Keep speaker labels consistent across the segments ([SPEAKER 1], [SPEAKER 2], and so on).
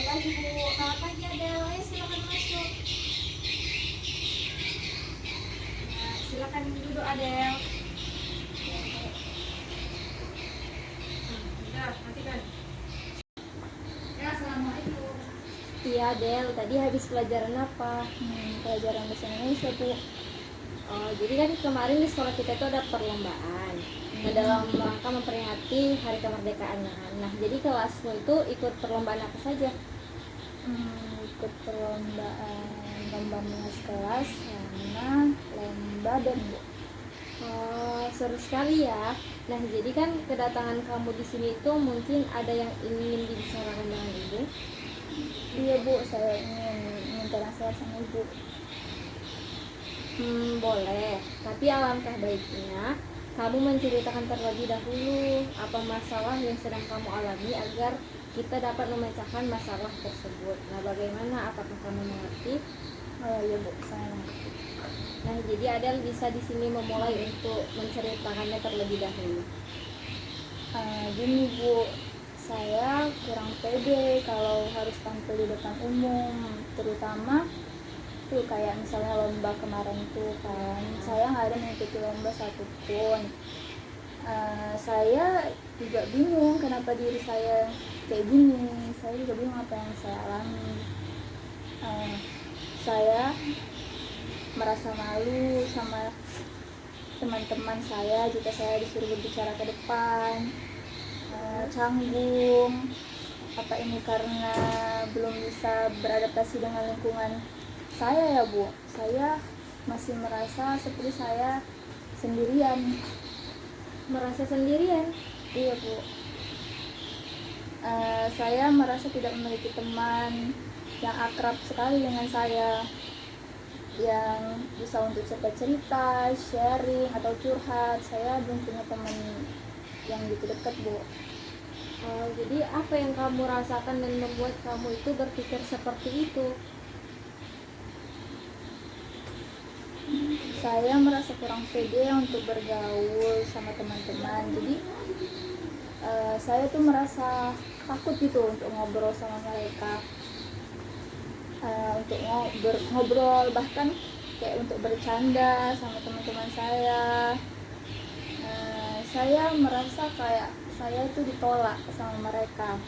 [SPEAKER 1] lagi Bu. Selamat pagi Adel, ayo silakan masuk. Nah, silakan duduk Adel. Udah, matikan. Ya, assalamualaikum. Iya Adel, tadi habis pelajaran apa?
[SPEAKER 2] Pelajaran bahasa Indonesia Bu.
[SPEAKER 1] Oh, jadi kan kemarin di sekolah kita itu ada perlombaan. Nah, dalam rangka memperingati Hari Kemerdekaan. Nah, jadi kelasmu itu ikut perlombaan apa saja?
[SPEAKER 2] Ikut perlombaan lomba minus kelas sama lomba dan Bu.
[SPEAKER 1] Oh, seru sekali ya. Nah, jadi kan kedatangan kamu di sini itu mungkin ada yang ingin dibicarakan dengan Ibu.
[SPEAKER 2] Iya Bu, saya ingin minta nasihat sama Ibu.
[SPEAKER 1] Boleh. Tapi alangkah baiknya kamu menceritakan terlebih dahulu apa masalah yang sedang kamu alami agar kita dapat memecahkan masalah tersebut. Nah, bagaimana? Apakah kamu mengerti?
[SPEAKER 2] Oh iya Bu, saya mengerti.
[SPEAKER 1] Nah, jadi Adel bisa di sini memulai untuk menceritakannya terlebih dahulu.
[SPEAKER 2] Gini Bu, saya kurang pede kalau harus tampil di depan umum, terutama tuh kayak misalnya lomba kemarin tuh kan, saya nggak ada mengikuti lomba satupun. Saya juga bingung kenapa diri saya kayak gini, saya juga bingung apa yang saya alami. Saya merasa malu sama teman-teman saya jika saya disuruh berbicara ke depan, canggung. Apa ini karena belum bisa beradaptasi dengan lingkungan saya ya Bu? Saya masih merasa seperti saya sendirian.
[SPEAKER 1] Merasa sendirian?
[SPEAKER 2] Iya Bu. Saya merasa tidak memiliki teman yang akrab sekali dengan saya, yang bisa untuk cerita-cerita, sharing atau curhat. Saya belum punya teman yang gitu dekat Bu.
[SPEAKER 1] Jadi apa yang kamu rasakan dan membuat kamu itu berpikir seperti itu?
[SPEAKER 2] Saya merasa kurang pede untuk bergaul sama teman-teman. Jadi saya tuh merasa takut gitu untuk ngobrol sama mereka, untuk ngobrol, bahkan kayak untuk bercanda sama teman-teman saya. Saya merasa kayak saya itu ditolak sama mereka.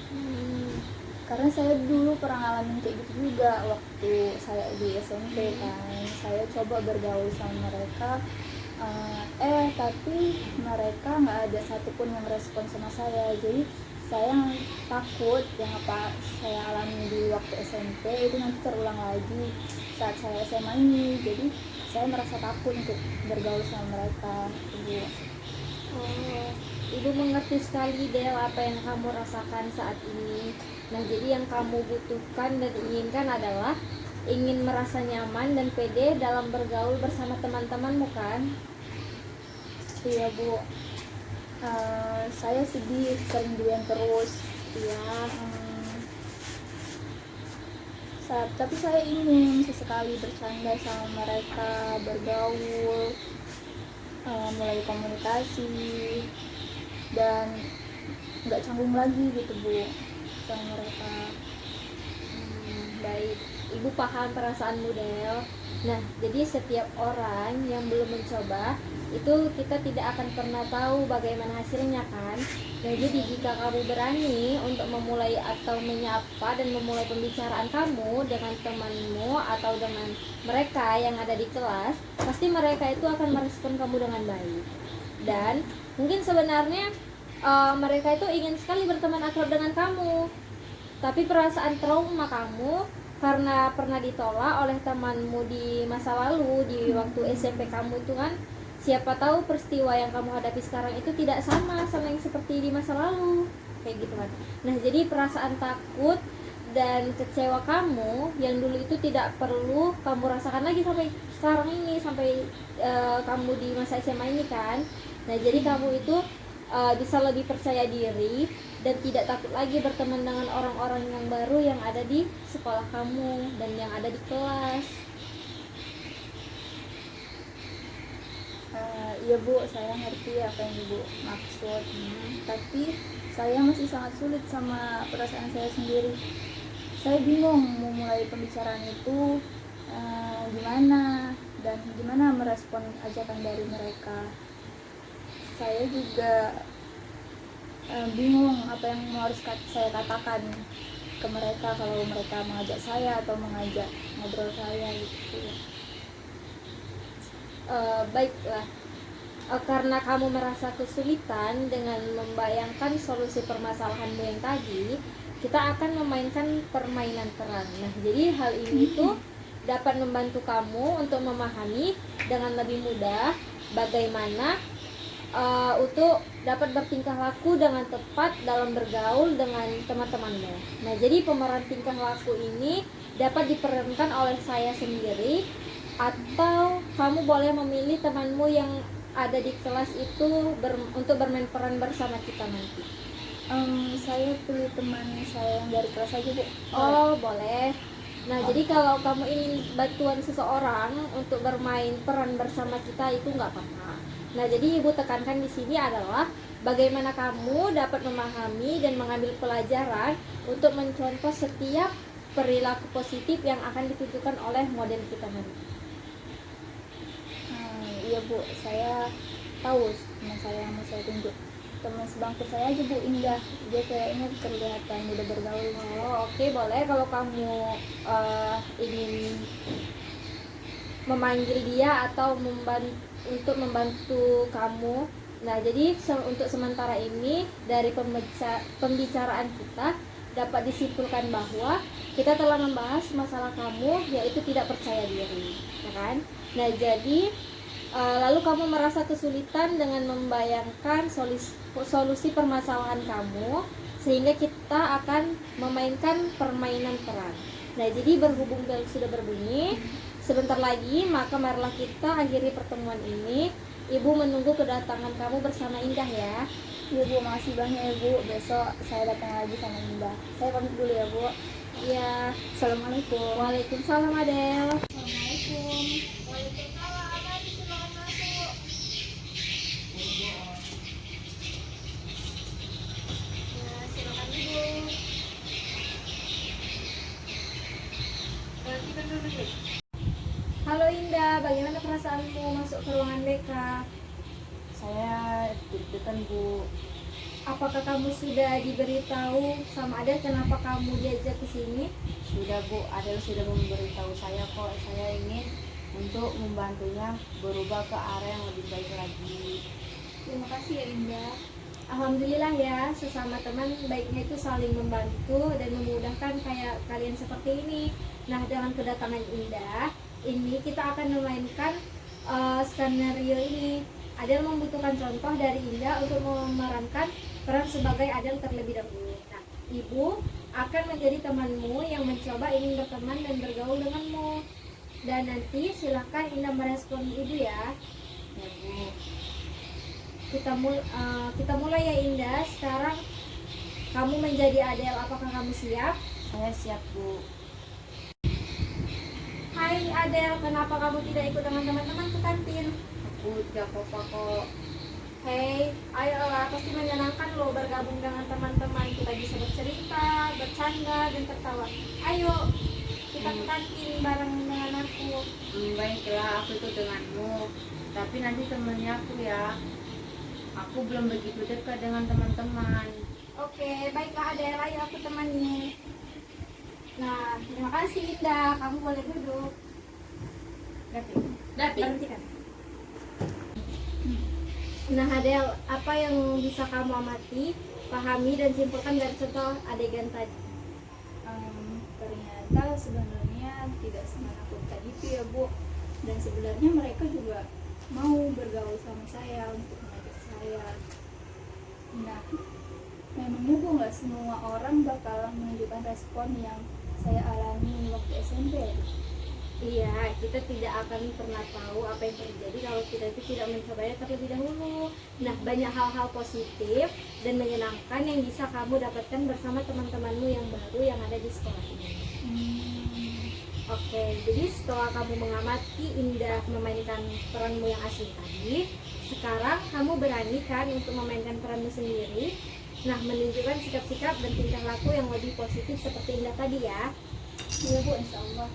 [SPEAKER 2] Karena saya dulu pernah ngalamin kayak gitu juga waktu saya di SMP kan. Saya coba bergaul sama mereka, tapi mereka nggak ada satupun yang respon sama saya. Jadi saya takut yang apa saya alami di waktu SMP itu nanti terulang lagi saat saya SMA ini. Jadi saya merasa takut untuk bergaul sama mereka.
[SPEAKER 1] Ibu mengerti sekali Del apa yang kamu rasakan saat ini. Nah, jadi yang kamu butuhkan dan inginkan adalah ingin merasa nyaman dan pede dalam bergaul bersama teman-temanmu kan?
[SPEAKER 2] Iya Bu. Saya sedih, sering diam terus.
[SPEAKER 1] Iya.
[SPEAKER 2] Tapi saya ingin sesekali bercanda sama mereka, bergaul, mulai komunikasi, dan nggak canggung lagi gitu Bu sama mereka.
[SPEAKER 1] Baik, Ibu paham perasaanmu Del. Nah, jadi setiap orang yang belum mencoba itu kita tidak akan pernah tahu bagaimana hasilnya kan. Nah, jadi jika kamu berani untuk memulai atau menyapa dan memulai pembicaraan kamu dengan temanmu atau dengan mereka yang ada di kelas, pasti mereka itu akan merespon kamu dengan baik. Dan mungkin sebenarnya mereka itu ingin sekali berteman akrab dengan kamu, tapi perasaan trauma kamu karena pernah ditolak oleh temanmu di masa lalu, di waktu SMP kamu itu kan, siapa tahu peristiwa yang kamu hadapi sekarang itu tidak sama yang seperti di masa lalu, kayak gitu kan. Nah, jadi perasaan takut dan kecewa kamu yang dulu itu tidak perlu kamu rasakan lagi sampai sekarang ini, sampai kamu di masa SMA ini kan. Nah, jadi kamu itu bisa lebih percaya diri dan tidak takut lagi berteman dengan orang-orang yang baru yang ada di sekolah kamu dan yang ada di kelas.
[SPEAKER 2] Iya Bu, saya ngerti apa yang Ibu maksud. Tapi saya masih sangat sulit sama perasaan saya sendiri. saya bingung mau mulai pembicaraan itu gimana dan gimana merespon ajakan dari mereka. Saya juga bingung apa yang harus saya katakan ke mereka kalau mereka mengajak saya atau mengajak ngobrol saya gitu.
[SPEAKER 1] Baiklah. Karena kamu merasa kesulitan dengan membayangkan solusi permasalahanmu yang tadi, kita akan memainkan permainan peran. Nah, jadi hal ini tuh dapat membantu kamu untuk memahami dengan lebih mudah bagaimana untuk dapat bertingkah laku dengan tepat dalam bergaul dengan teman-temanmu. Nah, jadi pemeran tingkah laku ini dapat diperankan oleh saya sendiri, atau kamu boleh memilih temanmu yang ada di kelas itu untuk bermain peran bersama kita nanti.
[SPEAKER 2] Saya pilih teman saya yang dari kelas aja, Bu.
[SPEAKER 1] Oh, boleh. Nah, jadi kalau kamu ingin bantuan seseorang untuk bermain peran bersama kita itu nggak apa-apa. Nah, jadi ibu tekankan di sini adalah bagaimana kamu dapat memahami dan mengambil pelajaran untuk mencontoh setiap perilaku positif yang akan ditunjukkan oleh model kita nanti.
[SPEAKER 2] Iya, Bu, saya tahu teman saya yang mau saya tunjuk. Teman sebangku saya aja, Bu, Indah. Dia kayaknya kelihatan mudah bergaul.
[SPEAKER 1] Oh, oke, boleh. Kalau kamu ingin memanggil dia atau untuk membantu kamu. Nah, jadi untuk sementara ini dari pembicaraan kita dapat disimpulkan bahwa kita telah membahas masalah kamu, yaitu tidak percaya diri, ya kan? Nah, jadi lalu kamu merasa kesulitan dengan membayangkan solusi permasalahan kamu, sehingga kita akan memainkan permainan peran. Nah, jadi berhubung bel sudah berbunyi sebentar lagi, maka marilah kita akhiri pertemuan ini. Ibu menunggu kedatangan kamu bersama Indah ya.
[SPEAKER 2] Iya, Bu, makasih banyak ya, Bu. Besok saya datang lagi sama Indah. Saya pamit dulu ya, Bu.
[SPEAKER 1] Iya.
[SPEAKER 2] Assalamualaikum.
[SPEAKER 1] Waalaikumsalam, Adel.
[SPEAKER 2] Assalamualaikum.
[SPEAKER 1] Waalaikumsalam, Adel, silakan masuk. Ya, silakan duduk. Kita duduk. Halo Indah, bagaimana perasaanmu masuk ke ruangan BK?
[SPEAKER 3] Saya deg-degan, Bu.
[SPEAKER 1] Apakah kamu sudah diberitahu sama Adel kenapa kamu diajak ke sini?
[SPEAKER 3] Sudah, Bu. Adel sudah memberitahu saya kok. Saya ingin untuk membantunya berubah ke arah yang lebih baik lagi.
[SPEAKER 1] Terima kasih ya Indah. Alhamdulillah ya, sesama teman baiknya itu saling membantu dan memudahkan kayak kalian seperti ini. Nah, dengan kedatangan Indah ini kita akan memainkan skenario ini. Adel membutuhkan contoh dari Indah untuk memerankan peran sebagai Adel terlebih dahulu. Nah, Ibu akan menjadi temanmu yang mencoba ingin berteman dan bergaul denganmu. Dan nanti silahkan Indah merespon Ibu ya.
[SPEAKER 3] Ya, Bu.
[SPEAKER 1] Kita mulai ya Indah. Sekarang kamu menjadi Adel. Apakah kamu siap?
[SPEAKER 3] Saya siap, Bu.
[SPEAKER 1] Hai Adel, kenapa kamu tidak ikut dengan teman-teman ke kantin?
[SPEAKER 3] Aku tidak apa-apa kok.
[SPEAKER 1] Hei, ayolah, pasti menyenangkan loh bergabung dengan teman-teman. Kita bisa bercerita, bercanda, dan tertawa. Ayo, kita ke kantin bareng dengan aku.
[SPEAKER 3] Baiklah, aku ikut denganmu. Tapi nanti temennya aku ya. Aku belum begitu dekat dengan teman-teman.
[SPEAKER 1] Oke, baiklah Adel, ayo aku temani. Nah, terima kasih Indah, kamu boleh duduk. Berhentikan. Nah Adel, apa yang bisa kamu amati, pahami, dan simpulkan dari contoh adegan tadi?
[SPEAKER 2] Ternyata sebenarnya tidak semenakutkan itu ya, Bu. Dan sebenarnya mereka juga mau bergaul sama saya untuk mengajak saya. Nah, memangnya, Bu, nggak semua orang bakalan menunjukkan respon yang saya alami waktu SMP.
[SPEAKER 1] Iya, kita tidak akan pernah tahu apa yang terjadi kalau kita itu tidak mencobanya terlebih dahulu. Nah, banyak hal-hal positif dan menyenangkan yang bisa kamu dapatkan bersama teman-temanmu yang baru yang ada di sekolah ini. Oke, jadi setelah kamu mengamati Indah memainkan peranmu yang asing tadi, sekarang kamu berani kan untuk memainkan peranmu sendiri? Nah, menunjukkan sikap-sikap dan tingkah laku yang lebih positif seperti Indah tadi ya.
[SPEAKER 2] Iya Bu, insya Allah.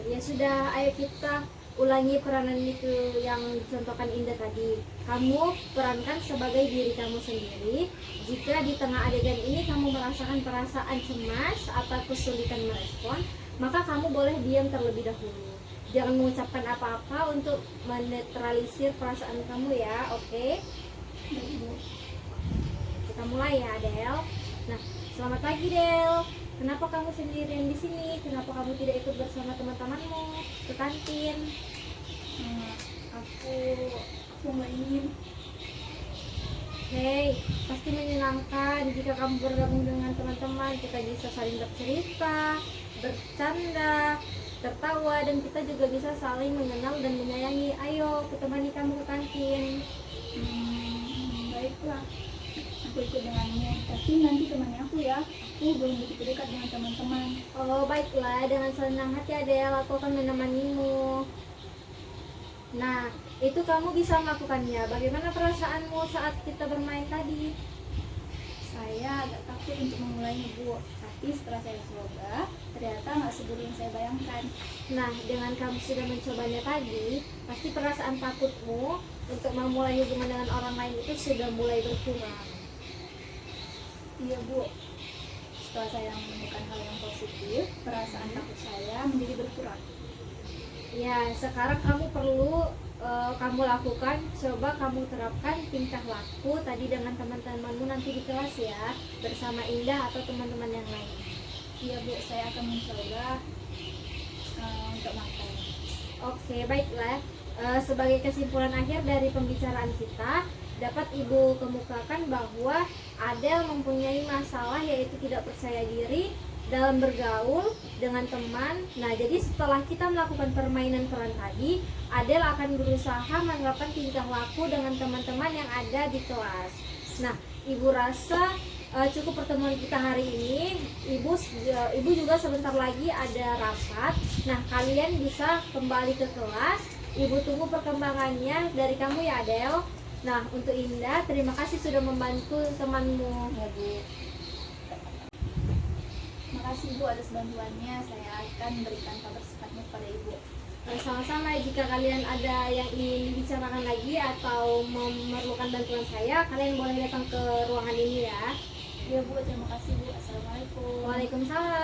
[SPEAKER 1] Ya sudah, ayo kita ulangi peranan itu yang dicontohkan Indah tadi. Kamu perankan sebagai diri kamu sendiri. Jika di tengah adegan ini kamu merasakan perasaan cemas atau kesulitan merespon, maka kamu boleh diam terlebih dahulu. Jangan mengucapkan apa-apa untuk menetralisir perasaan kamu ya, oke?
[SPEAKER 2] Baik Bu.
[SPEAKER 1] Kita mulai ya, Del. Nah, selamat pagi, Del. Kenapa kamu sendirian di sini? Kenapa kamu tidak ikut bersama teman-temanmu ke kantin?
[SPEAKER 2] Aku nggak ingin.
[SPEAKER 1] Hei, pasti menyenangkan jika kamu bergabung dengan teman-teman. Kita bisa saling bercerita, bercanda, tertawa, dan kita juga bisa saling mengenal dan menyayangi. Ayo, aku temani kamu ke kantin.
[SPEAKER 2] Baiklah, aku ikut denganmu. Tapi nanti temani aku ya. Aku belum begitu dekat dengan teman-teman.
[SPEAKER 1] Oh, baiklah, dengan senang hati Adele, aku akan menemanimu. Nah, itu kamu bisa melakukannya. Bagaimana perasaanmu saat kita bermain tadi?
[SPEAKER 2] Saya agak takut untuk memulainya Bu. Tapi setelah saya coba, ternyata nggak seburuk yang saya bayangkan.
[SPEAKER 1] Nah, dengan kamu sudah mencobanya tadi, pasti perasaan takutmu untuk memulai hubungan dengan orang lain itu sudah mulai berkurang.
[SPEAKER 2] Iya Bu. Setelah saya menemukan hal yang positif, perasaan takut saya menjadi berkurang.
[SPEAKER 1] Ya, sekarang kamu perlu kamu lakukan, coba kamu terapkan tingkah laku tadi dengan teman-temanmu nanti di kelas ya, bersama Indah atau teman-teman yang lain.
[SPEAKER 2] Iya Bu, saya akan mencoba untuk makan.
[SPEAKER 1] Oke, baiklah. Sebagai kesimpulan akhir dari pembicaraan kita, dapat Ibu kemukakan bahwa Adele mempunyai masalah yaitu tidak percaya diri dalam bergaul dengan teman. Nah, jadi setelah kita melakukan permainan peran tadi, Adele akan berusaha menerapkan tingkah laku dengan teman-teman yang ada di kelas. Nah, Ibu rasa cukup pertemuan kita hari ini. Ibu juga sebentar lagi ada rapat. Nah, kalian bisa kembali ke kelas. Ibu tunggu perkembangannya dari kamu ya, Adele. Nah, untuk Indah, terima kasih sudah membantu temanmu.
[SPEAKER 2] Ya Bu. Makasih Bu atas bantuannya. Saya akan berikan kabar secepatnya kepada Ibu.
[SPEAKER 1] Sama-sama, jika kalian ada yang ingin dibicarakan lagi atau memerlukan bantuan saya, kalian boleh datang ke ruangan ini ya.
[SPEAKER 2] Ya Bu, terima kasih Bu. Assalamualaikum.
[SPEAKER 1] Waalaikumsalam.